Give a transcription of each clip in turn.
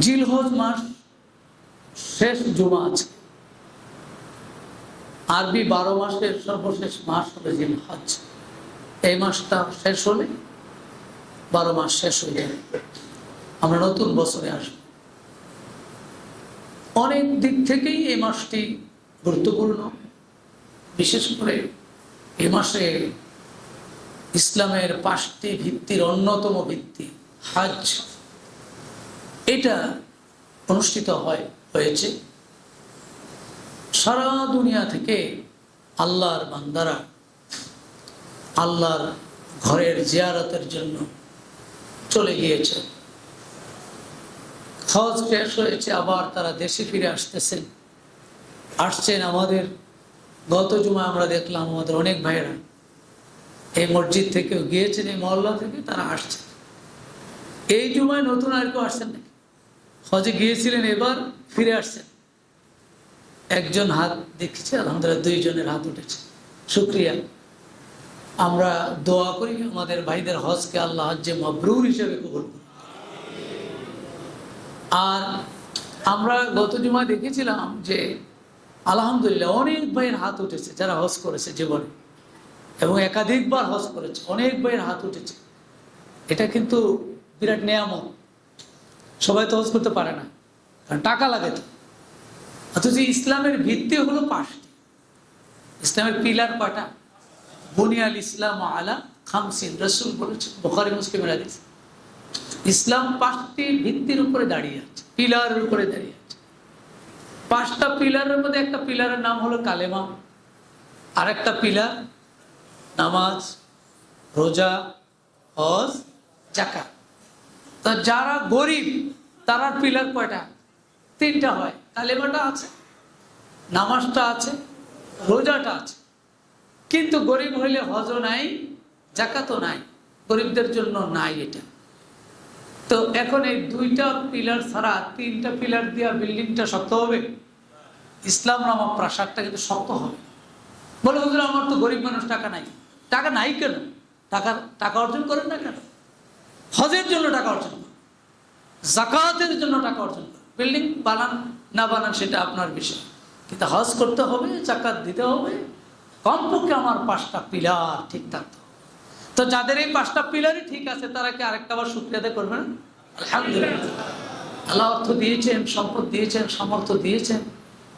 জিলহজ মাস শেষ জুমা আছে। আরবি 12 মাসের সর্বশেষ মাস হলো জিলহজ। এই মাসটা শেষ হলে 12 মাস শেষ হয়ে যাবে, আমরা নতুন বছরে আসব। অনেক দিক থেকেই এই মাসটি গুরুত্বপূর্ণ। বিশেষ করে এই মাসে ইসলামের 5টি ভিত্তির অন্যতম ভিত্তি হজ, এটা অনুষ্ঠিত হয়েছে। সারা দুনিয়া থেকে আল্লাহর বান্দারা আল্লাহর ঘরের জিয়ারতের জন্য চলে গিয়েছে। হজ শেষ হয়েছে, আবার তারা দেশে ফিরে আসছেন। আমাদের গত জুমায় আমরা দেখলাম আমাদের অনেক ভাইয়েরা এই মসজিদ থেকেও গিয়েছেন, এই মহল্লা থেকে তারা আসছেন। এই জুমায় নতুন আর কেউ আসছেন নাকি? হজে গিয়েছিলেন, এবার ফিরে আসছেন। একজন হাত দেখছে, আলহামদুলিল্লাহ 2 জনের হাত উঠেছে, শুকরিয়া। আমরা দোয়া করি আমাদের ভাইদের হজকে আল্লাহ হজ্জে মাবরুর হিসেবে কবুল করুন। আর আমরা গত জুমায় দেখেছিলাম যে আলহামদুলিল্লাহ অনেক ভাইয়ের হাত উঠেছে যারা হজ করেছে জীবনে, এবং একাধিকবার হজ করেছে, অনেক ভাইয়ের হাত উঠেছে। এটা কিন্তু বিরাট নেয়ামত। সবাই তো হজ করতে পারে না, কারণ টাকা লাগে তো। অথচ ইসলামের ভিত্তি হলো 5টি। ইসলামের পিলার কয়টা? বুনিয়াল ইসলাম আলা খামসিন, রাসূল বলেছেন, বুখারী মুসলিমের হাদিস। ইসলাম 5টি ভিত্তির উপরে দাঁড়িয়ে আছে, পিলারের উপরে দাঁড়িয়ে আছে। 5টা পিলারের মধ্যে একটা পিলারের নাম হলো কালেমা, আরেকটা পিলার নামাজ, রোজা, হজ, যাকাত। তো যারা গরিব তারা পিলার কয়টা? 3টা হয়। কালেমাটা আছে, নামাজটা আছে, রোজাটা আছে। কিন্তু গরিব হইলে হজও নাই, যাকাতও নাই, গরিবদের জন্য নাই এটা। তো এখন এই 2টা পিলার ছাড়া 3টা পিলার দিয়া বিল্ডিংটা শক্ত হবে? ইসলাম নামক প্রাসাদটা কিন্তু শক্ত হবে। বলে হুজুর আমার তো গরিব মানুষ, টাকা নাই। টাকা নাই কেন? টাকা অর্জন করেন না কেন? হজের জন্য টাকা অর্জন করেন, যাকাতের জন্য টাকা অর্জন করেন। বিল্ডিং বানান না বানান সেটা আপনার বিষয়, কিন্তু হজ করতে হবে, যাকাত দিতে হবে। কমপক্ষে আমার 5টা পিলার ঠিক থাকতে হবে। তো যাদের এই 5টা পিলারই ঠিক আছে তারা কি আরেকটা আবার শুকরিয়া আদায় করবেন? আলহামদুলিল্লাহ, আল্লাহ অর্থ দিয়েছেন, সম্পদ দিয়েছেন, সামর্থ্য দিয়েছেন,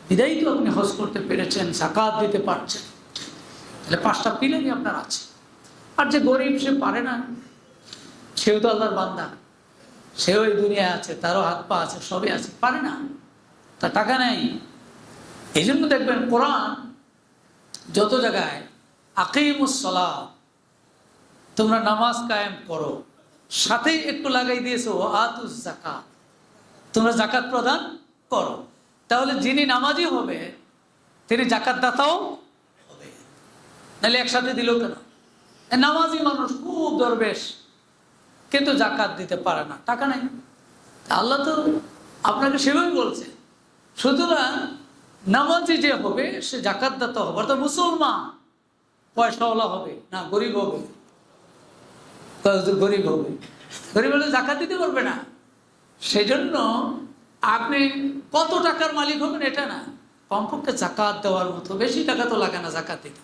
বিদায়ী তো আপনি হজ করতে পেরেছেন, যাকাত দিতে পারছেন। তাহলে 5টা পিলারই আপনার আছে। আর যে গরিব, সে পারে না, সেও তো আল্লাহর বান্দা, সেও এই দুনিয়ায় আছে, তারও হাত পা আছে, সবই আছে, পারে না, তার টাকা নেই। এই জন্য দেখবেন কোরআন যত জায়গায় আকিমুস সালাহ, তোমরা নামাজ কায়েম করো, সাথেই একটু লাগাই দিয়েছো আতুজ যাকাত, তোমরা যাকাত প্রদান করো। তাহলে যিনি নামাজি হবে তিনি যাকাত দাতাও হবে। নাহলে একসাথে দিল কেন? নামাজি মানুষ খুব দরবেশ, কিন্তু যাকাত দিতে পারে না, টাকা নাই। আল্লাহ তো আপনাকে সেভাবে বলছে। সুতরাং নামাজি যে হবে সে যাকাত দাতা হবে, অর্থাৎ মুসলমান, পয়সাওয়ালা হবে না, গরিব হবে। গরিব হবে, গরিব হলে যাকাত দিতে পারবে না। সেজন্য আপনি কত টাকার মালিক হবেন এটা না, কমপক্ষে যাকাত দেওয়ার মতো। বেশি টাকা তো লাগে না যাকাত দিতে,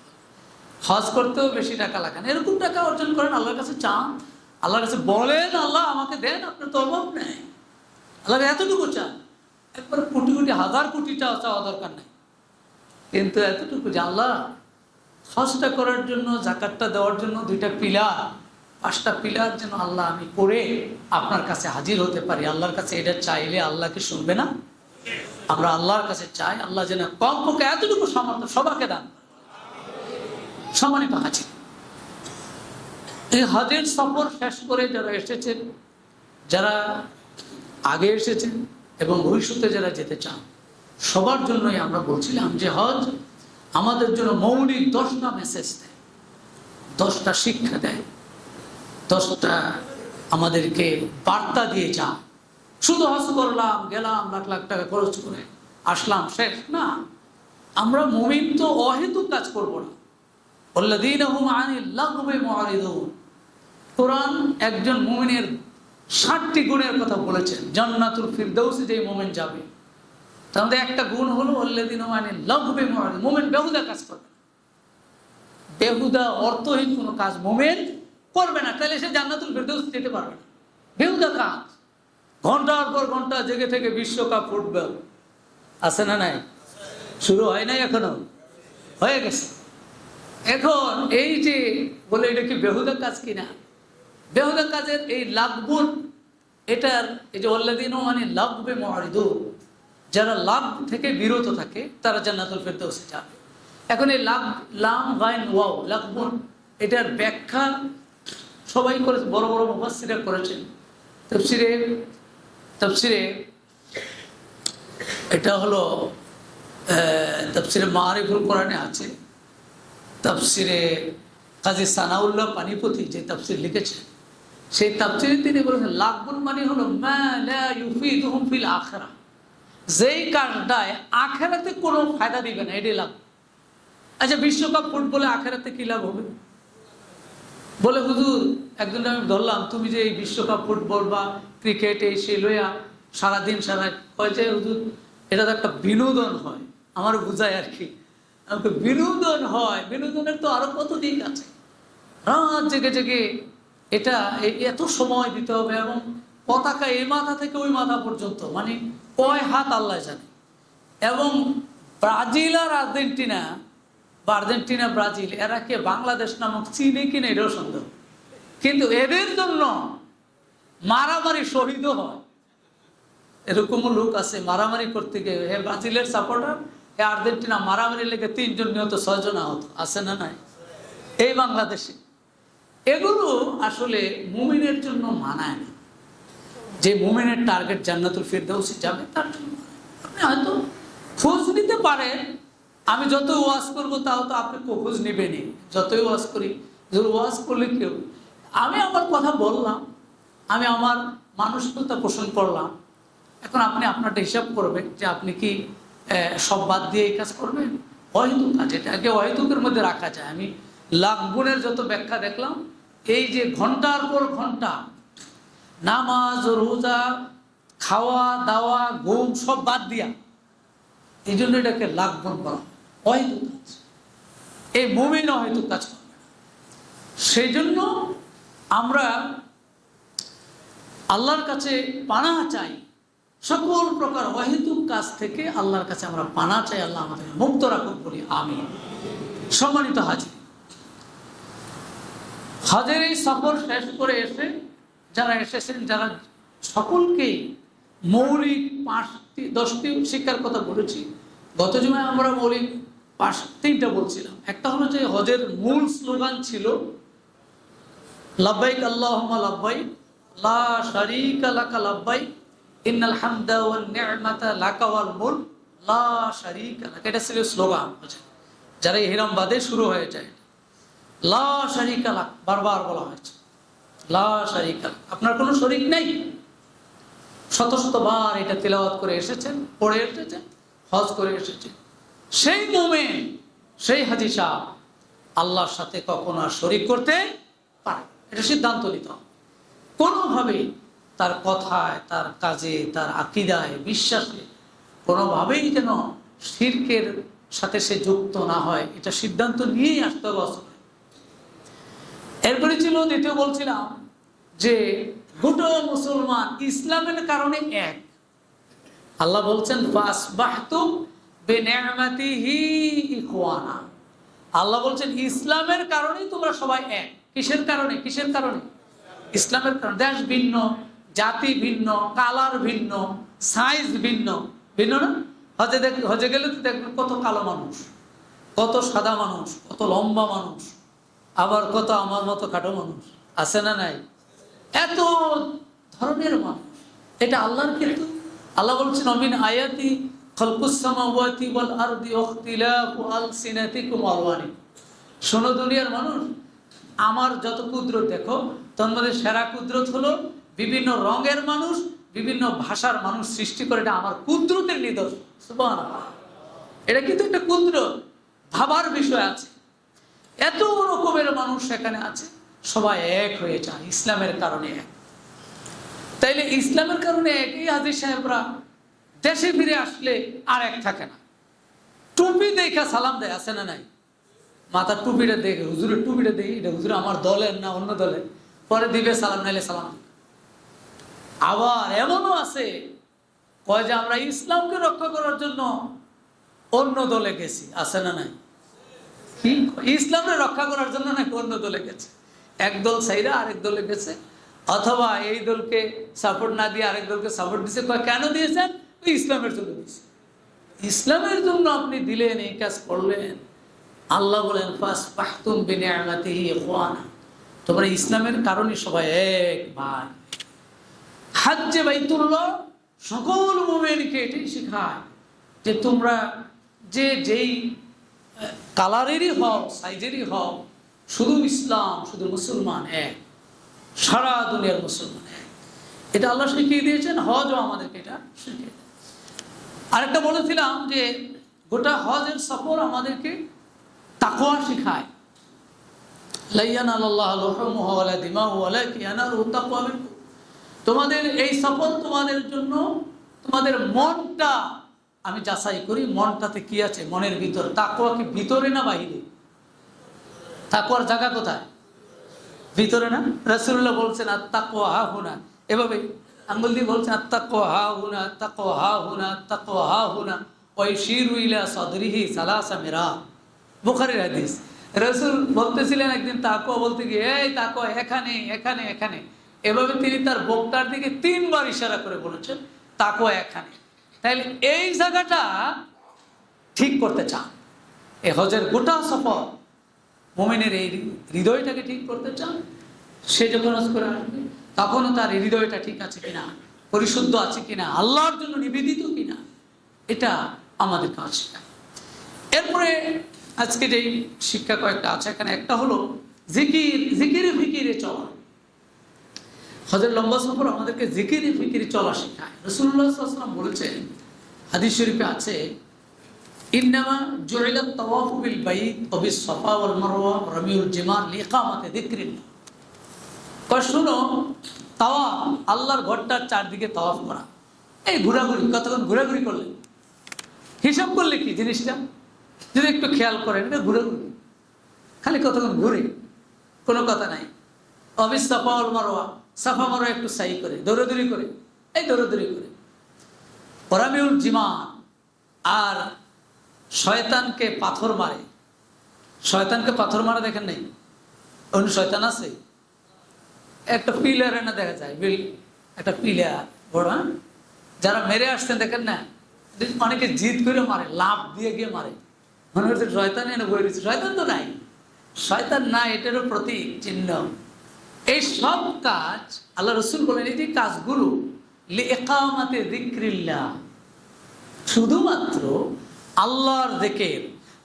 হজ করতেও বেশি টাকা লাগে না। এরকম টাকা অর্জন করেন, আল্লাহর কাছে চান, আল্লাহর কাছে বলেন, আল্লাহ আমাকে দেন, আপনার তো অভাব নেই। আল্লাহ এতটুকু চান, একবার কোটি কোটি হাজার কোটি চাওয়া দরকার নেই, কিন্তু এতটুকু যে আল্লাহ হজটা করার জন্য, যাকাতটা দেওয়ার জন্য 2টা পিলার, 5টা পিলার যেন আল্লাহ আমি করে আপনার কাছে হাজির হতে পারি। আল্লাহর কাছে এটা চাইলে আল্লাহকে শুনবে না? আমরা আল্লাহর কাছে চাই, আল্লাহ যেন কমপক্ষে এতটুকু সামর্থ্য সবাইকে দান। সম্মানিত হাজির, এই হজের সফর শেষ করে যারা এসেছেন, যারা আগে এসেছেন এবং ভবিষ্যতে যারা যেতে চান, সবার জন্যই আমরা বলছিলাম যে হজ আমাদের জন্য মৌলিক 10টা মেসেজ দেয়, 10টা শিক্ষা দেয়, 10টা আমাদেরকে বার্তা দিয়ে যায়। শুধু হজ করলাম, গেলাম, লাখ লাখ টাকা খরচ করে আসলাম, শেষ না। আমরা মুমিন তো অহেতুক কাজ করবো না। ওয়াল্লাযীনা হুম আনিল লাগবি মুআরিদুন, কোরআন একজন মুমিনের 60টি গুণের কথা বলেছেন জান্নাতুল ফিরদাউসে যে মুমিন যাবে। তার মধ্যে একটা গুণ হলো আল্লাযীনা মানে লাগবে মুমিন বেহুদা কাজ করবে না, বেহুদা অর্থহীন কোনো কাজ মুমিন করবে না, তাহলে সে জান্নাতুল ফিরদাউস যেতে পারবে না। বেহুদা কাজ, ঘন্টার পর ঘন্টা জেগে থেকে বিশ্বকাপ ফুটবল আছে না নাই? শুরু হয় নাই, এখনো হয়ে গেছে। এখন এই যে বলে এটা কি বেহুদা কাজ কিনা, বেহুদা কাজের এই লাভগুণ, এটার এই যে আল্লাযীনা মানে লাগবে মুরিদুন, যারা লাভ থেকে বিরত থাকে তারা জান্নাতুল ফিরদাউসে যাবে। এখন এই লাভ লাম গাইন ওয়াও লাভগুণ, এটার ব্যাখ্যা সবাই করে, বড় বড় মুফাসসিররা করেছেন। তাফসিরে এটা হলো তাফসিরে মারিফুল কোরআনে আছে, তাফসিরে কাজী সানাউল্লাহ পানিপতি যে তাফসির লিখেছেন, সেই তাফসিরে তিনি বলেছেন লাগুন মানে হলো মা লা ইউফিদুহুম ফিল আখিরাহ, যেই কাজটায় আখিরাতে কোনো ফায়দা দিবে না, এটাই লাভ। আচ্ছা, বিশ্বকাপ ফুটবলে আখিরাতে কি লাভ হবে? বলে হুজুর, একদিন আমি ধরলাম তুমি যে এই বিশ্বকাপ ফুটবল বা ক্রিকেট এই সেই লইয়া সারাদিন হয়েছে হুজুর, এটা তো একটা বিনোদন হয়, আমার বুঝায় আর কি, আমাকে বিনোদন হয়, বিনোদনের তো আরো কত দিক আছে, রাত জেগে জেগে এটা এত সময় দিতে হবে, এবং পতাকা এই মাথা থেকে ওই মাথা পর্যন্ত মানে কয় হাত আল্লাহ জানে। এবং ব্রাজিল আর আর্জেন্টিনা বা আর্জেন্টিনা ব্রাজিল এরা কে বাংলাদেশ নামক চিনে কিনা এটাও সন্দেহ, কিন্তু এদের জন্য মারামারি শহীদও হয়। এরকমও লোক আছে মারামারি করতে গিয়ে, হে ব্রাজিলের সাপোর্টার, হে আর্জেন্টিনা, মারামারি লেগে 3 জন নিহত, 6 জন আহত, আছে না নাই এই বাংলাদেশে? এগুলো আসলে মুমিনের জন্য মানায় না। যে মুমিনের টার্গেট জান্নাতুল ফিরদাউসে যাবে তার জন্য। আপনি হয়তো খোঁজ নিতে পারেন, আমি যত ওয়াজ করবো তাও তো আপনি খোঁজ নেবেনই, যতই ওয়াজ করি, ওয়াজ করলে কেউ, আমি আমার কথা বললাম, আমি আমার মানসিকতা পোষণ করলাম। এখন আপনি আপনারটা হিসাব করবেন যে আপনি কি সব বাদ দিয়ে এই কাজ করবেন। অহেতুক কাজ, এটাকে অহেতুকের মধ্যে রাখা যায়। আমি লাখ গুণের যত ব্যাখ্যা দেখলাম, এই যে ঘন্টার পর ঘন্টা নামাজ রোজা খাওয়া দাওয়া ঘুম সব বাদ দিয়া, এই জন্য এটাকে লাখ গুণ করা অহেতুক কাজ। এই মুমিন অহেতুক কাজ করবে না। সেই জন্য আমরা আল্লাহর কাছে পানাহ চাই, সকল প্রকার অহেতুক কাজ থেকে আল্লাহর কাছে আমরা পানাহ চাই। আল্লাহ আমাদের মুক্ত রাখুক বলি আমিন। সম্মানিত হাজী, হজের এই সফর শেষ করে এসে যারা এসেছেন, যারা সকলকেই মৌলিক 10টি শিক্ষার কথা বলেছি। গত জুমায় আমরা মৌলিক 3টা বলছিলাম। একটা হলো যে হজের মূল স্লোগান ছিল লাব্বাইক আল্লাহুম্মা লাব্বাইক লা শারীকা লাকা লাব্বাইক ইন্নাল হামদা ওয়ান নি'মাতা লাকা ওয়াল মুলক লা শারীকা লাক। এটা ছিল স্লোগান, যারা ইহরামবাদে শুরু হয়ে যায়, লা শারীকা লাক বারবার বলা হয়েছে, লা শারীকা লাক, আপনার কোনো শরীক নেই। শত শতবার এটা তেলাওয়াত করে এসেছেন, পড়ে এসেছেন, হজ করে এসেছেন। সেই মুমিন, সেই হাজী সাহেব আল্লাহর সাথে কখনো আর শরীক করতে পারে, এটা সিদ্ধান্ত নিতে হবে। কোনোভাবেই তার কথায়, তার কাজে, তার আকীদায়, বিশ্বাসে কোনোভাবেই যেন শিরকের সাথে সে যুক্ত না হয়, এটা সিদ্ধান্ত নিয়েই আসতে হবে। এরপরে ছিল দ্বিতীয়, বলছিলাম যে গোটা মুসলমান ইসলামের কারণে এক। আল্লাহ বলছেন ফাসবাহতুম বিনি'মাতিহি ইখওয়ানা। আল্লাহ বলছেন ইসলামের কারণেই তোমরা সবাই এক। কিসের কারণে? কিসের কারণে? ইসলামের কারণে। দেশ ভিন্ন, জাতি ভিন্ন, কালার ভিন্ন, সাইজ ভিন্ন, ভিন্ন না? হজে গেলে তো দেখবেন কত কালো মানুষ, কত সাদা মানুষ, কত লম্বা মানুষ, আবার কত আমার মতো খাটো মানুষ, আছে না নাই? এত ধরনের মানুষ, এটা আল্লাহর কিন্তু। আল্লাহ বলছেন অমিন আয়াতি খালকুস সামাওয়াতি ওয়াল আরদি ইখতিলাফু আলসিনাতিকুম ওয়া আলওয়ানিকুম। শোনো দুনিয়ার মানুষ, আমার যত কুদরত দেখো, তার মধ্যে সেরা কুদরত হলো বিভিন্ন রঙের মানুষ, বিভিন্ন ভাষার মানুষ সৃষ্টি করে। এটা আমার কুদরতের নিদর্শন। সুবহানাল্লাহ, এটা কিন্তু একটা কুদরত, ভাবার বিষয় আছে। এত রকমের মানুষ সেখানে আছে, সবাই এক হয়ে যায় ইসলামের কারণে এক। তাইলে ইসলামের কারণে একই হাজী সাহেবরা দেশে ফিরে আসলে আর এক থাকে না। টুপি দেখা সালাম দেয়, আছে না নাই? মাথার টুপিটা দেখে, হুজুরের টুপিটা দেখি, এটা হুজুর আমার দলের না অন্য দলের, পরে দিবে সালাম, নাইলে সালাম। আবার এমনও আছে কয় যে আমরা ইসলামকে রক্ষা করার জন্য অন্য দলে গেছি, আছে না নাই? কি ইসলামকে রক্ষা করার জন্য নাকি অন্য দলে গেছে, একদল সাইরা আরেক দলে গেছে, অথবা এই দলকে সাপোর্ট না দিয়ে আরেক দলকে সাপোর্ট দিয়েছে। কেন দিয়েছেন? ইসলামের জন্য দিয়েছে। ইসলামের জন্য আপনি দিলেন, এই কাজ করলেন। আল্লাহ বলেন ফাসবাহতুম বিনিআমাতিহি ইখওয়ানা, তোমরা ইসলামের কারণে সবাই এক ভাই। হজ্জে বাইতুল্লাহ সকল মুমিনকে এটাই শেখায় যে তোমরা যেই কালারেরই হও, সাইজেরই হও, শুধু ইসলাম, শুধু মুসলমান এক, সারা দুনিয়ার মুসলমান এক। এটা আল্লাহ শিখিয়ে দিয়েছেন, হজও আমাদেরকে এটা শিখিয়ে দেয়। আরেকটা বলেছিলাম যে গোটা হজের সফর আমাদেরকে তাকওয়া শেখায়। লা ইয়ানালুল্লাহু লুহুমুহা ওয়ালা দিমাউহা ওয়ালাকিন ইয়ানালুহু তাকওয়া মিনকুম। তোমাদের এই সফর তোমাদের জন্য, তোমাদের মনটা আমি যাচাই করি, মনটাতে কি আছে, মনের ভিতর। তাকওয়া কি ভিতরে না বাহিরে? তাকওয়ার জায়গা কোথায়? ভিতরে না? রাসূলুল্লাহ বলছেন আত-তাকওয়া হাহুনা, এভাবে আঙ্গুল দিয়ে বলছেন আত-তাকওয়া হাহুনা, আত-তাকওয়া হাহুনা, আত-তাকওয়া হাহুনা ওয়া ইশিরু ইলা সাদরিহি সালাসা মিরা। বুখারীর হাদিস। রাসূল বলতেছিলেন একদিন তাকওয়া বলতে গিয়ে, এই তাকওয়া এখানে এখানে এখানে, এভাবে তিনি তার বুকটার দিকে 3 বার ইশারা করে বলেছেন তাকওয়া এখানে। তাইলে এই জায়গাটা ঠিক করতে চান, এই হজের গোটা সফর মুমিনের এই হৃদয়টাকে ঠিক করতে চান। সে যখন হজ করে আসবে তখনও তার হৃদয়টা ঠিক আছে কিনা, পরিশুদ্ধ আছে কিনা, আল্লাহর জন্য নিবেদিত কিনা, এটা আমাদের কাজ শেখায়। এরপরে আজকে যেই শিক্ষা কয়েকটা আছে এখানে, একটা হলো জিকিরে ফিকিরে চলা। হজের লম্বা সফর আমাদেরকে জিকিরে ফিকিরে চলা শেখায়। রাসূলুল্লাহ সাল্লাল্লাহু আলাইহি ওয়াসাল্লাম বলেছেন, হাদিস শরীফে আছে, ইন্নামা জুইলাত তাওয়াফু বিল বাইত ওয়া বিস সাফা ওয়াল মারওয়া ওয়া রামিউল জিমার লিইকামাতি যিকরিল্লাহ। শোনো, তাওয়াফ আল্লাহর ঘরটার চারদিকে তাওয়াফ করা, এই ঘোরাঘুরি, কতক্ষণ ঘোরাঘুরি করলে, হিসাব করলে কি জিনিসটা যদি একটু খেয়াল করেন, এটা ঘোরাঘুরি, খালি কতক্ষণ ঘুরে, কোনো কথা নাই। অবিস সাফা ওয়াল মারওয়া, সাফা মারওয়া একটু সাই করে, দৌড়াদৌড়ি করে, এই দৌড়াদৌড়ি করে। ওয়া রামিউল জিমার, আর শয়তানকে পাথর মারে। শয়তানকে পাথর মারা দেখেন নাই? অন্য শয়তান আছে, একটা পিলার এনে দেখা যায়, একটা পিলার বড়, যারা মেরে আসছেন দেখেন না, অনেকে জিদ করে মারে, লাভ দিয়ে গিয়ে মারে, মনে হচ্ছে শয়তান এনে বই রয়েছে। শয়তান তো নাই, শয়তান নাই, এটারও প্রতীক চিহ্ন। এই সব কাজ আল্লাহ রসুল বলেন, এই যে কাজগুলো লিইকামাতি যিকরিল্লাহ, শুধুমাত্র আল্লাহর যিকির,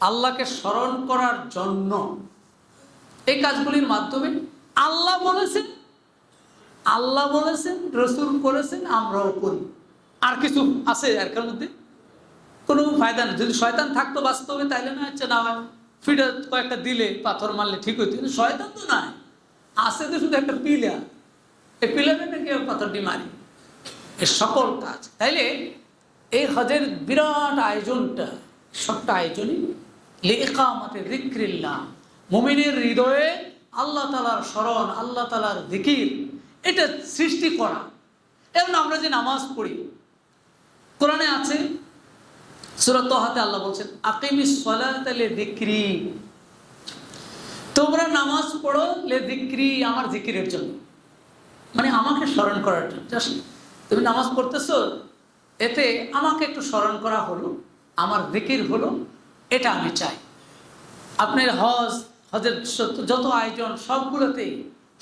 আল্লাহকে স্মরণ করার জন্য। এই কাজগুলির মাধ্যমে আল্লাহ বলেছেন, আল্লাহ বলেছেন, রসুল করেছেন, আমরাও করি। আর কিছু আছে এর মধ্যে? কোনো ফায়দা নেই। যদি শয়তান থাকতো বাস্তবে তাইলে না হচ্ছে, না হয় ফিডা কয়েকটা দিলে, পাথর মারলে ঠিক হইতো, কিন্তু শয়তান তো নাই, আছে তো শুধু একটা পিলার। এই পিলারে নাকি পাথরটি মারি, এই সকল কাজ। তাইলে এই হজের বিরাট আয়োজনটা, সবটা আয়োজনই লিইকামাতি যিকরিল্লাহ, মুমিনের হৃদয়ে আল্লাহ তাআলার স্মরণ, আল্লাহ তাআলার যিকির, এটা সৃষ্টি করা। এখন আমরা যে নামাজ পড়ি, কোরআনে আছে সূরা তাহাতে আল্লাহ বলছেন আকিমিস সালাতা লিযিকরি, তোমরা নামাজ পড়ো লিযিকরি, আমার জিকিরের জন্য, মানে আমাকে স্মরণ করার জন্য। জাস্ট তুমি নামাজ পড়তেছো, এতে আমাকে একটু স্মরণ করা হলো, আমার জিকির হলো, এটা আমি চাই। আপনার হজের যত আয়োজন সবগুলোতেই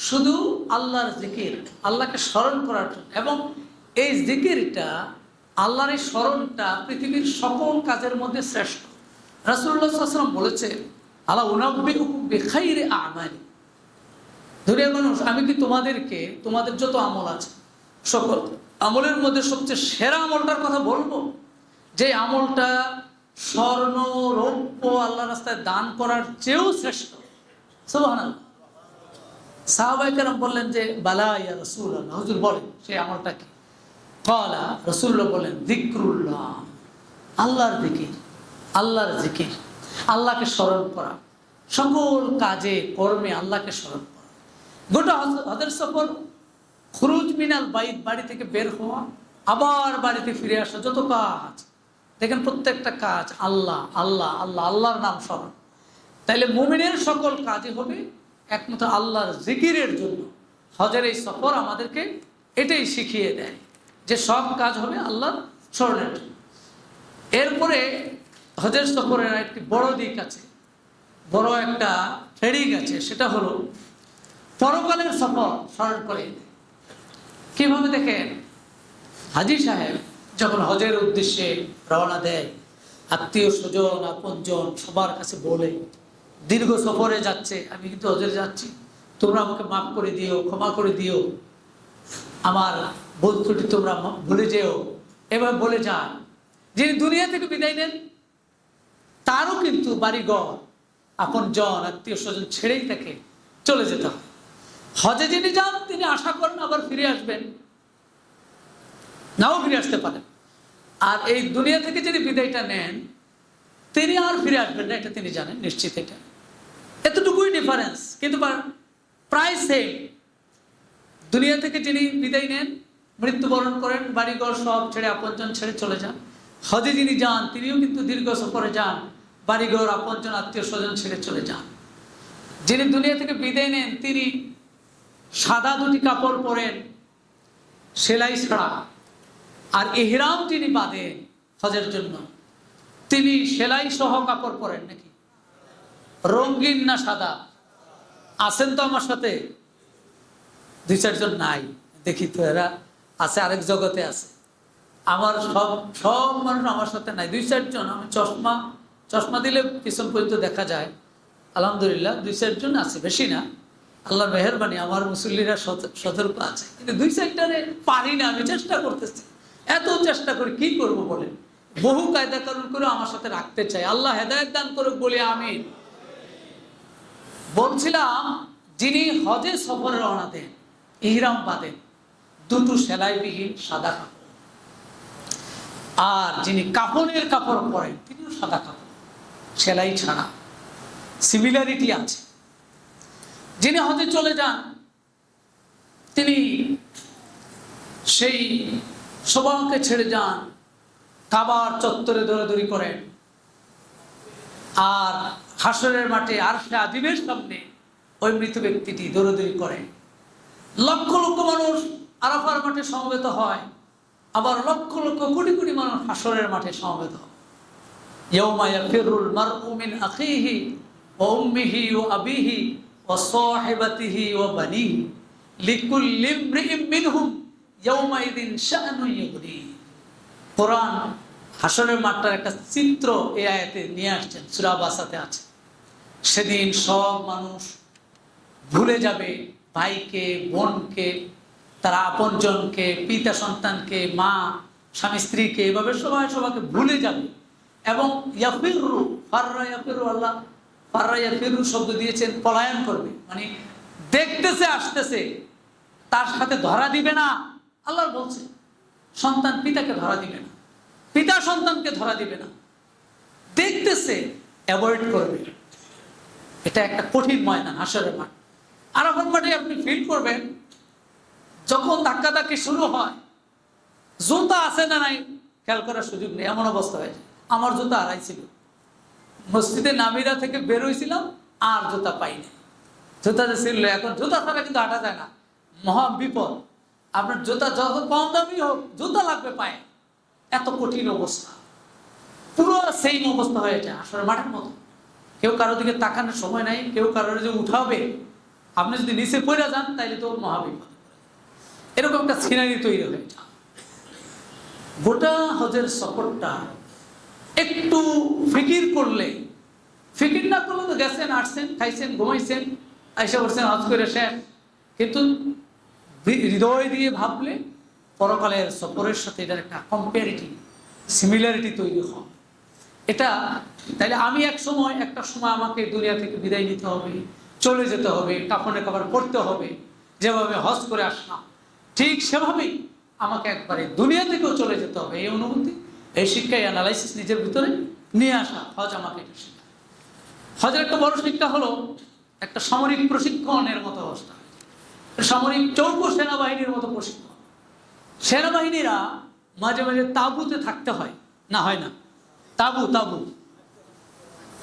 শুধু আল্লাহর জিকির, আল্লাহকে স্মরণ করার জন্য। এবং এই জিকিরটা, আল্লাহর এই স্মরণটা পৃথিবীর সকল কাজের মধ্যে শ্রেষ্ঠ। রাসূলুল্লাহ সাল্লাল্লাহু আলাইহি ওয়াসাল্লাম বলেছে, আলা উনাব্বিউকুম বিখাইরি আমালি, দুনিয়ার মানুষ, আমি কি তোমাদেরকে তোমাদের যত আমল আছে সকল আমলের মধ্যে সবচেয়ে সেরা আমলটার কথা বলবো, যে আমলটা স্বর্ণ রৌপ্য আল্লাহর রাস্তায় দান করার চেয়েও শ্রেষ্ঠ। সুবহানাল্লাহ। সাহাবায়ে কেরাম বললেন যে বালা ইয়া রাসূলুল্লাহ, হুজুর বলেন সেই আমলটা কি? ক্বালা, রাসূলুল্লাহ বলেন যিকরুল্লাহ, আল্লাহর জিকির, আল্লাহর জিকির, আল্লাহকে স্মরণ করা, সকল কাজে কর্মে আল্লাহকে স্মরণ করা। গোটা হজের সফর খুরুজ মিনাল বাইত, বাড়ি থেকে বের হওয়া, আবার বাড়িতে ফিরে আসা, যত কাজ দেখেন প্রত্যেকটা কাজ আল্লাহ আল্লাহ আল্লাহ, আল্লাহর নাম স্মরণ। তাইলে মুমিনের সকল কাজই হবে একমাত্র আল্লাহর জিকিরের জন্য। হজের এই সফর আমাদেরকে এটাই শিখিয়ে দেয় যে সব কাজ হবে আল্লাহর স্মরণের জন্য। এরপরে হজের সফরের একটি বড় দিক আছে, বড় একটা ট্রেডিং আছে, সেটা হলো পরকালের সফর স্মরণ করে দেয়। কিভাবে দেখেন, হাজী সাহেব যখন হজের উদ্দেশ্যে রওনা দেয়, আত্মীয় স্বজন আপনজন সবার কাছে বলে দীর্ঘ সফরে যাচ্ছে, আমি কিন্তু হজে যাচ্ছি, তোমরা আমাকে মাফ করে দিও, ক্ষমা করে দিও, আমার ভুল ত্রুটি তোমরা ভুলে যেও, এবার বলে যান। যিনি দুনিয়া থেকে বিদায় নেন তারও কিন্তু বাড়িঘর আপনজন আত্মীয় স্বজন ছেড়েই তাকে চলে যেতে হয়। হজে যিনি যান তিনি আশা করেন আবার ফিরে আসবেন, নাও ফিরে আসতে পারেন। আর এই দুনিয়া থেকে যিনি বিদায়টা নেন তিনি আর ফিরে আসবেন না, এটা তিনি জানেন নিশ্চিত। এটা এতটুকুই ডিফারেন্স, কিন্তু প্রায় সেম। দুনিয়া থেকে যিনি বিদায় নেন, মৃত্যুবরণ করেন, বাড়িঘর সব ছেড়ে আপনজন ছেড়ে চলে যান। হজে যিনি যান তিনিও কিন্তু দীর্ঘ সফরে যান, বাড়িঘর আপনজন আত্মীয় স্বজন ছেড়ে চলে যান। যিনি দুনিয়া থেকে বিদায় নেন তিনি সাদা দুটি কাপড় পরেন সেলাই ছাড়া, আর ইহরাম যিনি বাঁধেন হজের জন্য তিনি সেলাই সহ কাপড় পরেন। নাকি রঙিন না সাদা? আছেন তো আমার সাথে? দুই চারজন নাই, দেখি তো এরা আছে, আরেক জগতে আছে। আমার সব মানুষ আমার সাথে নাই, দুই চারজন। আমি চশমা দিলে পিছন পর্যন্ত দেখা যায়, আলহামদুলিল্লাহ দুই চারজন আছে, বেশি না, আল্লাহর মেহেরবানি। আমার মুসল্লিরা সতর্ক আছে, কিন্তু দুই চারটারে পারি না। আমি চেষ্টা করতেছি, এত চেষ্টা করে কি করব বলেন? বহু কায়দা কানুন করে আমার সাথে রাখতে চাই, আল্লাহ হেদায়েত দান করুক বলে আমিন। বলছিলাম, যিনি হজে সফরে রওনা দেন, ইহরাম বাঁধেন, দুটো সেলাইবিহীন সাদা কাপড়, আর যিনি কাফনের কাপড় পরেন তিনিও সাদা কাপড়, সেলাই ছাড়া। সিমিলারিটি আছে। যিনি হজে চলে যান তিনি সেই সবাইকে ছেড়ে যান, কাবার চত্বরে দৌড়াদৌড়ি করেন, আর হাসরের মাঠে আরশে আজিমের সামনে ওই মৃত ব্যক্তিটি দৌড়াদৌড়ি করেন। লক্ষ লক্ষ মানুষ আরাফার মাঠে সমবেত হয়, আবার লক্ষ লক্ষ কোটি কোটি মানুষ হাসরের মাঠে সমবেত হয়। ইয়াউমা ইয়াফিরুল মারউ মিন আখিহি ওয়া উম্মিহি ওয়া আবিহি ওয়া সাহিবাতিহি ওয়া বানিহি লিকুল্লি ইমরিইম মিনহুম ইয়াউমাইদিন শাআনুন ইউগনি। কোরআন হাসরের মাঠটার একটা চিত্র এই আয়াতে নিয়ে আসছেন, সূরা বাসাতে আছে। সেদিন সব মানুষ ভুলে যাবে ভাইকে, বোনকে, তারা আপনজনকে, পিতা সন্তানকে, মা স্বামী স্ত্রীকে, এভাবে সবাই সবাইকে ভুলে যাবে। এবং ইয়াফিরু, ফাররা ইয়াফিরু, আল্লাহ ফাররা ইয়াফিরু শব্দ দিয়েছেন পলায়ন করবে, মানে দেখতেছে আসতেছে, তার সাথে ধরা দিবে না। আল্লাহ বলছে সন্তান পিতাকে ধরা দিবে না, পিতা সন্তানকে ধরা দিবে না, দেখতেছে, অ্যাভয়েড করবে। এটা একটা কঠিন ময়দান হাসরের মাঠ। আরাফাত মাঠে আপনি ফিল করবেন যখন ধাক্কাধাক্কি শুরু হয়, জুতা আছে না নাই খেয়াল করার সুযোগ নেই, এমন অবস্থা হয়েছে। আমার জুতা হারাইছিল, মসজিদে নামিরা থেকে বের হয়েছিলাম, আর জুতা পাইনি। জুতা যে ছিল, এখন জুতা ছাড়া কিন্তু হাঁটা যায় না, মহা বিপদ। আপনার জুতা যত কম দামি হোক, জুতা লাগবে পায়ে, এত কঠিন অবস্থা। পুরো সেম অবস্থা হয়েছে আসলে মাঠের মতো। কেউ কারোর দিকে তাকানোর সময় নাই, কেউ কারোর যে উঠাবে, আপনি যদি নিচে পড়ে যান তাইলে তো মহাবিপদ। এরকম একটা সিনারি তৈরি হয়ে যায়। গোটা হজের সফরটা একটু ফিকির করলে, ফিকির না করলে তো গেছেন, আসছেন, খাইছেন, ঘুমাইছেন, আইসা করছেন, হজ করে শেষ, কিন্তু হৃদয় দিয়ে ভাবলে পরকালের সফরের সাথে এটার একটা কম্পারিটিভ সিমিলারিটি তৈরি হয়। এটা তাইলে আমি একটা সময় আমাকে দুনিয়া থেকে বিদায় নিতে হবে, চলে যেতে হবে, কাফনে কাপড় পরতে হবে, যেভাবে হজ করে আসলাম ঠিক সেভাবেই আমাকে একবারে দুনিয়া থেকেও চলে যেতে হবে। এই অনুভূতি, এই শিক্ষা, এই অ্যানালাইসিস নিজের ভিতরে নিয়ে আসা হজ আমাকে এটা শেখায়। হজের একটা বড় শিক্ষা হলো একটা সামরিক প্রশিক্ষণের মতো অবস্থা, সামরিক চৌকো সেনাবাহিনীর মতো প্রশিক্ষণ। সেনাবাহিনীরা মাঝে মাঝে তাঁবুতে থাকতে হয়, না হয় না? তাঁবু তাঁবু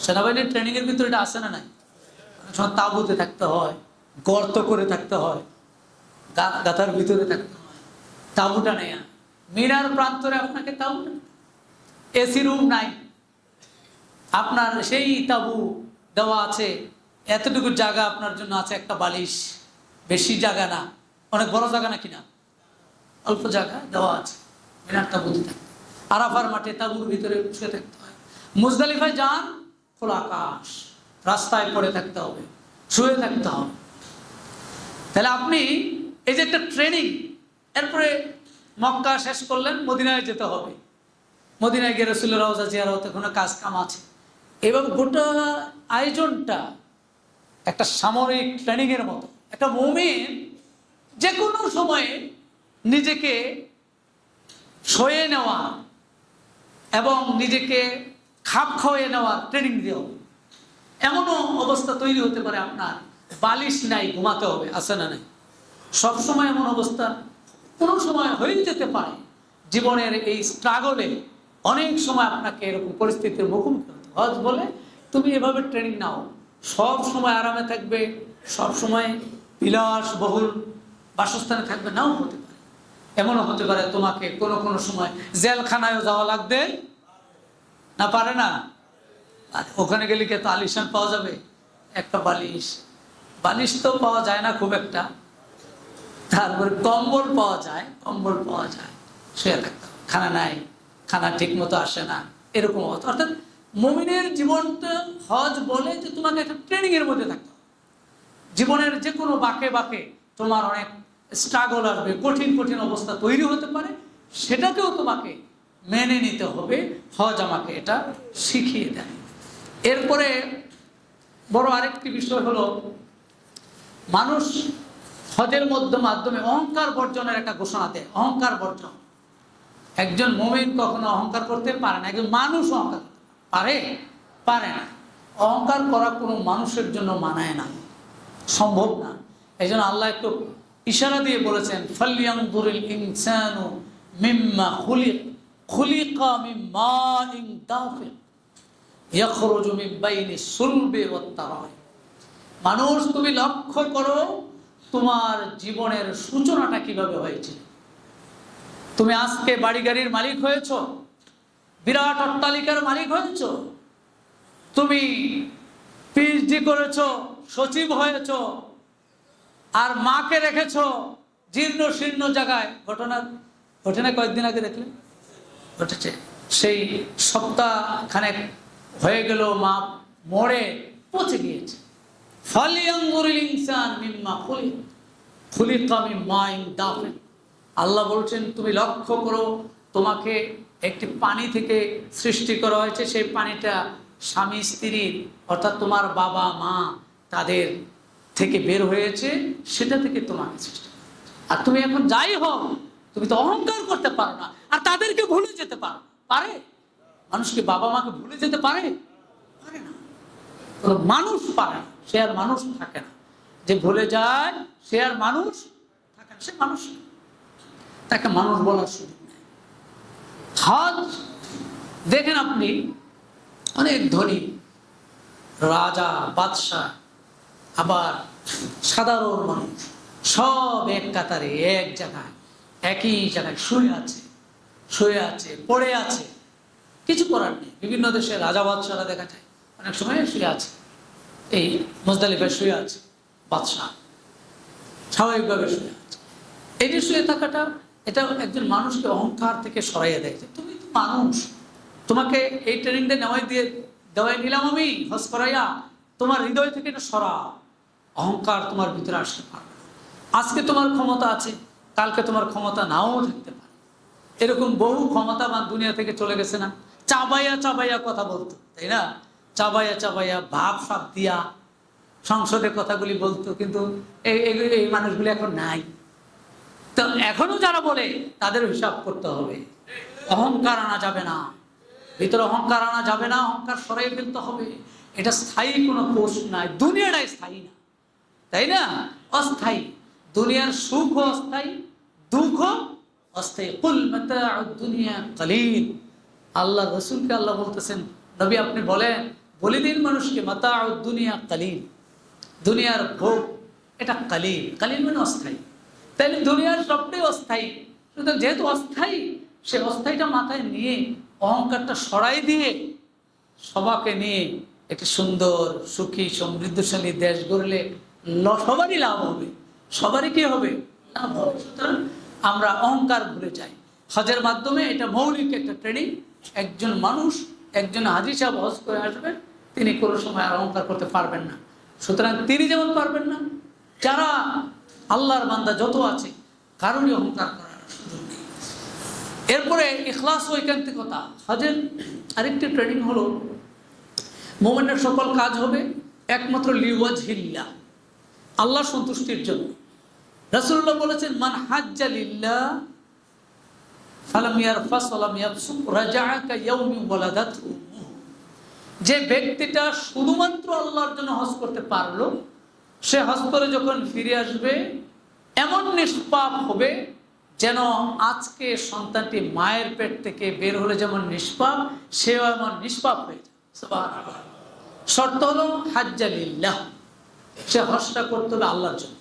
সেনাবাহিনীর ট্রেনিং এর ভিতরে এটা আসে না? নাই? তাঁবুতে থাকতে হয়, গর্ত করে থাকতে হয়, গাথার ভিতরে থাকতে হয়। তাঁবুটা নেই, মিনার প্রান্তরে আপনাকে তাঁবু, এসি রুম নাই, আপনার সেই তাঁবু দেওয়া আছে, এতটুকু জায়গা আপনার জন্য আছে, একটা বালিশ, বেশি জায়গা না, অনেক বড় জায়গা না কিনা, অল্প জায়গা দেওয়া আছে, মিনার তাঁবুতে থাকতে। আরাফার মাঠে তাঁবুর ভিতরে শুয়ে থাকতে হয়। মুজদালিফায় যান, খোলা আকাশ, রাস্তায় পড়ে থাকতে হবে, শুয়ে থাকতে হবে। তাহলে আপনি এই যে একটা ট্রেনিং, এরপরে মক্কা শেষ করলেন, মদিনায় যেতে হবে, মদিনায় গিয়ে রাসূলের রওজা জিয়ারত, কোনো কাজ কাম আছে। এবার গোটা আয়োজনটা একটা সামরিক ট্রেনিং এর মতো। একটা মুমিন যে কোনো সময়ে নিজেকে সয়ে নেওয়া এবং নিজেকে খাপ খাওয়িয়ে নেওয়ার ট্রেনিং দিয়ে হবে। এমনও অবস্থা তৈরি হতে পারে আপনার বালিশ নাই, ঘুমাতে হবে, আছে না নাই? সবসময় এমন অবস্থা কোনো সময় হয়ে যেতে পারে। জীবনের এই স্ট্রাগলে অনেক সময় আপনাকে এরকম পরিস্থিতির মুখোমুখি হতে। হজ বলে তুমি এভাবে ট্রেনিং নাও, সব সময় আরামে থাকবে, সব সময় বিলাসবহুল বাসস্থানে থাকবে, নাও হতে পারে। এমনও হতে পারে তোমাকে কোনো কোনো সময় জেলখানায়ও যাওয়া লাগবে, না পারে না? ওখানে গেলে কি তো আলিশান পাওয়া যাবে? একটা বালিশ, বালিশ তো পাওয়া যায় না খুব একটা, তারপরে কম্বল পাওয়া যায়, কম্বল পাওয়া যায়, শুয়ে থাকতে হবে। খানা নাই, খানা ঠিক মতো আসে না, এরকম অবস্থা। অর্থাৎ মুমিনের জীবনটা হজ বলে যে তোমাকে একটা ট্রেনিং এর মধ্যে থাকতে হবে। জীবনের যে কোনো বাঁকে বাঁকে তোমার অনেক স্ট্রাগল আসবে, কঠিন কঠিন অবস্থা তৈরি হতে পারে, সেটাকেও তোমাকে মেনে নিতে হবে। হজ আমাকে এটা শিখিয়ে দেয়। এরপরে বড় আরেকটি বিষয় হলো, মানুষ হজের মাধ্যমে অহংকার বর্জনের একটা ঘোষণা দেয়। অহংকার বর্জন, একজন মুমিন কখনো অহংকার করতে পারে না। একজন মানুষ অহংকার পারে পারে না। অহংকার করা কোনো মানুষের জন্য মানায় না, সম্ভব না। এই জন্য আল্লাহ একটু ইশারা দিয়ে বলেছেন, ফালইয়ানজুরিল ইনসানু মিম্মা খুলিক, খুলিকা মিন মাইন দাফিক ইয়াখরুজু মিন বাইনি সুলবি ওয়াত তারাইব। মানুষ, তুমি লক্ষ্য করো তোমার জীবনের সূচনাটা কিভাবে হয়েছে। তুমি আজকে বাড়ি গাড়ির মালিক হয়েছ, বিরাট অট্টালিকার মালিক হয়েছ, তুমি পিএইচডি করেছ, সচিব হয়েছ, আর মাকে রেখেছ জীর্ণ শীর্ণ জায়গায়। ঘটনা কয়েকদিন আগে দেখলে ঘটেছে, সেই সপ্তাহখানেক হয়ে গেল মা মরে পচে গিয়েছে। ফালইয়ানজুরিল ইনসান মিম্মা খুলিক, খুলিকা মিন মাইন দাফিক। আল্লাহ বলছেন তুমি লক্ষ্য করো, তোমাকে একটি পানি থেকে সৃষ্টি করা হয়েছে, সেই পানিটা স্বামী স্ত্রীর অর্থাৎ তোমার বাবা মা তাদের থেকে বের হয়েছে, সেটা থেকে তোমাকে সৃষ্টি। আর তুমি এখন যাই হও, তুমি তো অহংকার করতে পারো না, আর তাদেরকে ভুলে যেতে পারো। পারে মানুষকে বাবা মাকে ভুলে যেতে পারে? পারে না। মানুষ পারে না, সে আর মানুষ থাকে না। যে ভুলে যায় সে আর মানুষ থাকে না, সে মানুষ, তাকে মানুষ বলার সুযোগ নেই। হজ দেখেন আপনি, অনেক ধনী রাজা বাদশাহ, আবার সাধারণ মানুষ, সব এক কাতারে এক জায়গায় একই জায়গায় শুয়ে আছে, পড়ে আছে, কিছু করার নেই। বিভিন্ন দেশের রাজা বাদশাহরা দেখা যায় অনেক সময় শুয়ে আছে, এই মুজদালিফায় শুয়ে আছে বাদশাহ, স্বাভাবিকভাবে শুয়ে আছে। এই যে শুয়ে থাকাটা, এটা একজন মানুষকে অহংকার থেকে সরাইয়া দেয় যে তুমি তো মানুষ, তোমাকে এই ট্রেনিংটা দেওয়াই নিলাম আমি হজ করাইয়া, তোমার হৃদয় থেকে এটা সরা। অহংকার তোমার ভিতরে আসতে পারবে না। আজকে তোমার ক্ষমতা আছে, কালকে তোমার ক্ষমতা নাও থাকতে পারে। এরকম বহু ক্ষমতাবান দুনিয়া থেকে চলে গেছে না, চাবাইয়া চাবাইয়া কথা বলতো, তাই না? চাবাইয়া চাবাইয়া ভাব সাপ দিয়া সংসদে কথাগুলি বলতো, কিন্তু এই মানুষগুলি এখন নাই। তো এখনো যারা বলে তাদের হিসাব করতে হবে। অহংকার আনা যাবে না, ভিতরে অহংকার আনা যাবে না, অহংকার সরাই ফেলতে হবে। এটা স্থায়ী কোনো পোস্ট নাই, দুনিয়াটাই স্থায়ী না, তাই না? অস্থায়ী। দুনিয়ার সুখ অস্থায়ী, দুঃখ অস্থায়ী। কুল মাতাউদ দুনিয়া কালিল। আল্লাহ রসুলকে আল্লাহ বলতেছেন, নবী আপনি বলে দিন মানুষকে, মাতাউদ দুনিয়া কালিল, দুনিয়ার ভোগ এটা কালিল। কালিল মানে অস্থায়ী। তাইলে দুনিয়ার সবটাই অস্থায়ী। সুতরাং যেহেতু অস্থায়ী, সে অস্থায়ীটা মাথায় নিয়ে অহংকারটা সরাই দিয়ে সবাকে নিয়ে একটি সুন্দর সুখী সমৃদ্ধশালী দেশ গড়লে সবারই লাভ হবে, সবারই কি হবে? লাভ হবে। সুতরাং আমরা অহংকার ভুলে যাই। হজের মাধ্যমে এটা মৌলিক একটা ট্রেনিং। একজন মানুষ, একজন হাজী সাহেব হজ করে আসবেন, তিনি কোনো সময় আর অহংকার করতে পারবেন না। সুতরাং তিনি যেমন পারবেন না, যারা আল্লাহর বান্দা যত আছে কারণই অহংকার করার সুযোগ নেই। এরপরে ইখলাস ও ঐকান্তিকতা। হজের আরেকটি ট্রেনিং হলো মুমিনের সকল কাজ হবে একমাত্র লিওয়াজহিল্লাহ, আল্লাহর সন্তুষ্টির জন্য। রাসূলুল্লাহ বলেছেন, মান হাজ্জা লিল্লাহ ফালাম ইয়ারফাস ওয়ালাম ইয়াফসুক রাজাআ কায়াউমি ওয়ালাদাতহু উম্মুহু। যে ব্যক্তিটা শুধুমাত্র আল্লাহর জন্য হজ করতে পারলো, সে হজ করে যখন ফিরে আসবে এমন নিষ্পাপ হবে যেন আজকে সন্তানটি মায়ের পেট থেকে বের হলে যেমন নিষ্পাপ, সেও এমন নিষ্পাপ হয়ে যায়। সুবহানাল্লাহ। শর্ত হলো হাজ্জা লিল্লাহ, সে হজটা করতে হবে আল্লাহর জন্য।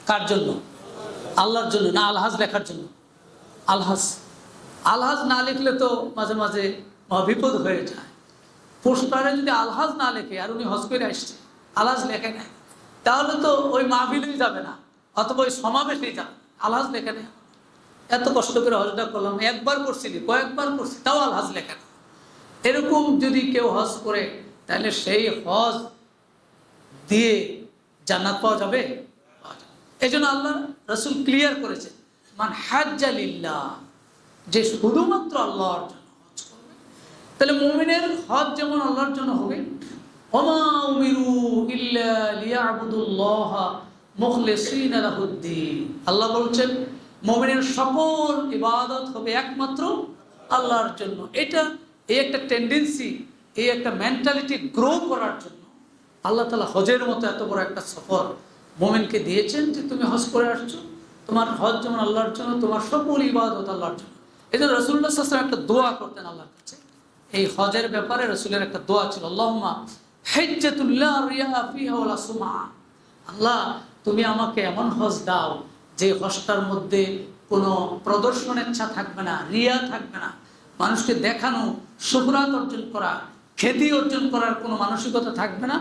কার জন্য? আল্লাহর জন্য, না আলহাজ লেখার জন্য। আলহাজ না লিখলে তো মাঝে মাঝে বিপদ হয়ে যায়। পোস্টারে যদি আলহাজ না লেখে আর উনি হজ করে আসছে, আলহাজ লেখে নেয়, তাহলে তো ওই মাহফিলেই যাবে না, অথবা ওই সমাবেশেই যাবে। আলহাজ লেখে নেয়। এত কষ্ট করে হজটা করলাম, একবার করছিলি, কয়েকবার করছি, তাও আলহাজ লেখে না। এরকম যদি কেউ হজ করে, তাহলে সেই হজ দিয়ে জান্নাত পাওয়া যাবে? এই জন্য আল্লাহ রাসূল ক্লিয়ার করেছে, মান হাজ্জা লিল্লাহ, যে শুধুমাত্র আল্লাহর জন্য হজ করবে। তাহলে মুমিনের হজ যেমন আল্লাহর জন্য হবে, ওমা উমিরু ইল্লা লিয়াবুদুল্লাহ মুখলিসিনা লাহুদ্দিন। আল্লাহ বলছেন মুমিনের সকল ইবাদত হবে একমাত্র আল্লাহর জন্য। এই একটা টেন্ডেন্সি, এই একটা মেন্টালিটি গ্রো করার জন্য আল্লাহ তাআলা হজের মতো এত বড় একটা সফর মুমিনকে দিয়েছেন, যে তুমি হজ করে আসছো, তোমার হজ যেমন আল্লাহর জন্য, তোমার সকল ইবাদত আল্লাহর জন্য। এই জন্য রাসূলুল্লাহ সাল্লাল্লাহু আলাইহি ওয়াসাল্লাম একটা দোয়া করতেন আল্লাহর কাছে। এই হজের ব্যাপারে রাসূলের একটা দোয়া ছিল, আল্লাহুম্মা হাজ্জাতুল লা রিয়া ফিহা ওয়ালা সুমআ। আল্লাহ, তুমি আমাকে এমন হজ দাও যে হজটার মধ্যে কোনো প্রদর্শনের ইচ্ছা থাকবে না, রিয়া থাকবে না, মানুষকে দেখানো, শুহরাত অর্জন করা, খ্যাতি অর্জন করার কোনো মানসিকতা থাকবে না,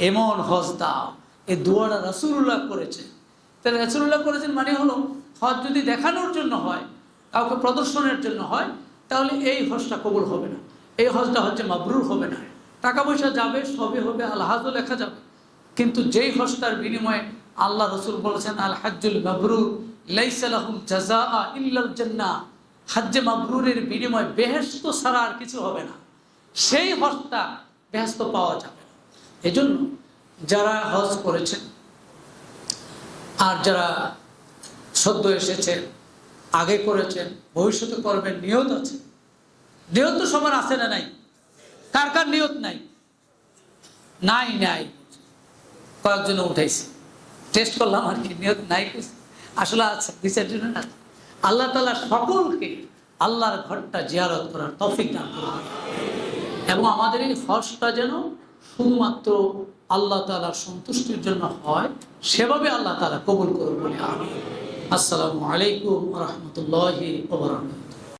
এমন হজ দাও। এই দোয়াটা রাসূলুল্লাহ করেছে। তাহলে রাসূলুল্লাহ করেছেন মানে হলো, হজ যদি দেখানোর জন্য হয়, কাউকে প্রদর্শনের জন্য হয়, তাহলে এই হজটা কবুল হবে না, এই হজটা হচ্ছে মাবরুর হবে না। টাকা পয়সা যাবে, সবই হবে, আলহাজও লেখা যাবে, কিন্তু যেই হজটার বিনিময়ে আল্লাহ রাসূল বলেছেন, আল হাজ্জুল মাবরুর লাইসা লাহুল জাযাআ ইল্লাল জান্নাহ, হজ্জে মাবরুরের বিনিময়ে বেহেশত ছাড়া আর কিছু হবে না, সেই হজটা বেহেশত পাওয়া যাবে না। এজন্য যারা হজ করেছেন আর যারা সদ্য এসেছেন, আগে করেছেন, ভবিষ্যতে করবেন, নিয়ত আছে। নিয়ত তো সবার আছে না নাই? কার কার নিয়ত নাই? নাই কয়েকজন উঠাইছে, টেস্ট করলাম আর কি, নিয়ত নাই আসলে আছে, বিচার না। আল্লাহ তাআলা সকলকে আল্লাহর ঘরটা জিয়ারত করার তৌফিক দান করুন, এবং আমাদের এই হজটা যেন শুধুমাত্র আল্লাহ তাআলার সন্তুষ্টির জন্য হয়, সেভাবে আল্লাহ তাআলা কবুল করুন বলে আমিন। আসসালামু আলাইকুম ওয়া রাহমাতুল্লাহি ওয়া বারাকাতুহু।